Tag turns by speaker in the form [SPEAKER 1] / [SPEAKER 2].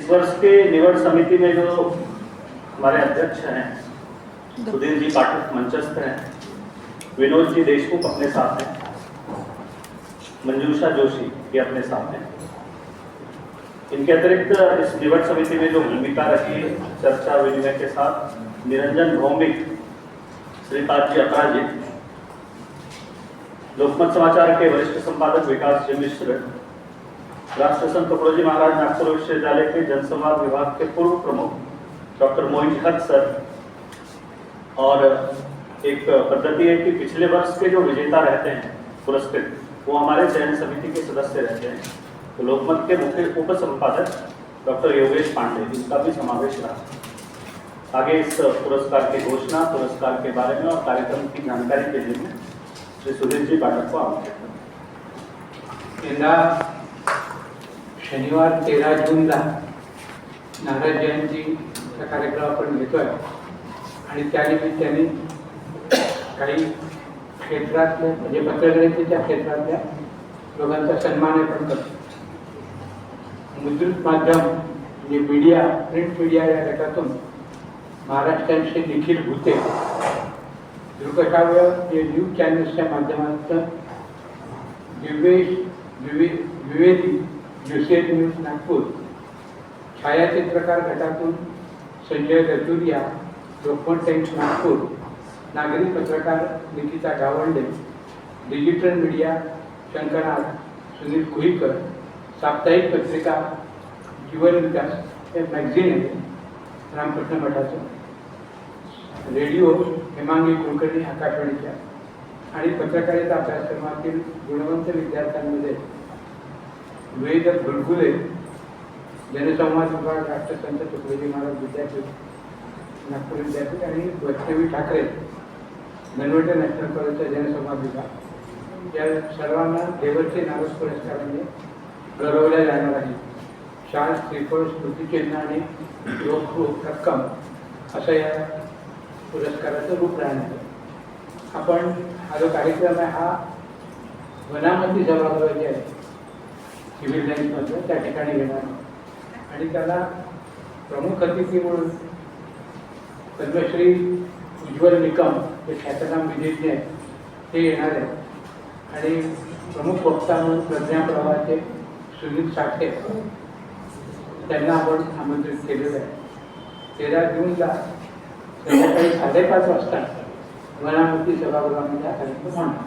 [SPEAKER 1] इस वर्ष के निवड समिति में जो हमारे अध्यक्ष हैं सुधीर जी पाठक मंचस्थ हैं, विनोद जी देशमुख अपने साथ हैं, मंजूषा जोशी ये अपने साथ हैं। इनके अतिरिक्त इस निवड समिति में जो भूमिका रखी चर्चा विनिमय के साथ निरंजन भौमिक, श्रीपाद जी अपराजित, लोकमत समाचार के वरिष्ठ संपादक विकास जी मिश्र, राष्ट्रसंत तुकडोजी महाराज नागपुर विश्वविद्यालय के जनसंवाद विभाग के पूर्व प्रमुख डॉक्टर मोहित हक सर, और एक पद्धति है कि पिछले वर्ष के जो विजेता रहते हैं पुरस्कृत वो हमारे चयन समिति के सदस्य रहते हैं। तो लोकमत के मुख्य उप संपादक डॉक्टर योगेश पांडे, इनका भी समावेश रहा। आगे इस पुरस्कार की घोषणा, पुरस्कार के बारे में और कार्यक्रम की जानकारी के लिए श्री सुधीर जी पाठक को आमंत्रित
[SPEAKER 2] करते। शनिवार 13 जूनला नारद जयंतीचा कार्यक्रम आपण घेतोय आणि त्यानिमित्ताने काही क्षेत्रातल्या म्हणजे पत्रकारितेच्या क्षेत्रातल्या लोकांचा सन्मान आपण करतो। मुद्रित माध्यम म्हणजे मीडिया, प्रिंट मीडिया या गटातून महाराष्ट्राचे निखिल भुते, दृकश्राव्य जे न्यूज चॅनल्सच्या माध्यमातून द्विवेदी न्यूसेट न्यूज नागपूर, छायाचित्रकार गटातून संजय रतुरिया, लोकमत टाइम्स नागपूर, नागरी पत्रकार निकिता गावंडे, डिजिटल मीडिया शंकरनाथ, सुनील कुहीकर, साप्ताहिक पत्रिका जीवन विकास हे मॅगझिन आहे रामकृष्ण मठाचं, रेडिओ हेमांगी कुलकर्णी आकाशवाणीच्या, आणि पत्रकारिता अभ्यासक्रमातील गुणवंत विद्यार्थ्यांमध्ये वेद गुलगुले, जनसंवाद विभाग, राष्ट्रसंत तुकडोजी महाराज विद्यापीठ नागपूर विद्यापीठ, आणि वैष्णवी ठाकरे नलवटे नॅशनल कॉलेजचा जनसंवाद विभाग, या सर्वांना देवर्षी नारद पुरस्काराने गौरवल्या जाणार आहे। शाल, श्रीफळ, स्मृतिचिन्ह आणि रोख रक्कम असं या पुरस्काराचं रूप राहणार आहे। आपण हा जो कार्यक्रम आहे हा वनामती सभागृहाचे आहे, सिव्हिल लाईन्समधलं, त्या ठिकाणी घेणार आणि त्याला प्रमुख अतिथी म्हणून पद्मश्री उज्ज्वल निकम हे ख्यातनाम विधिज्ञ ते येणार आहे आणि प्रमुख वक्ता म्हणून प्रज्ञा प्रवाहाचे सुनील साठे त्यांना आपण आमंत्रित केलेलं आहे। 13 जूनला संध्याकाळी 5:30 वाजता वनामती सभागृहामध्ये हा कार्यक्रम होणार।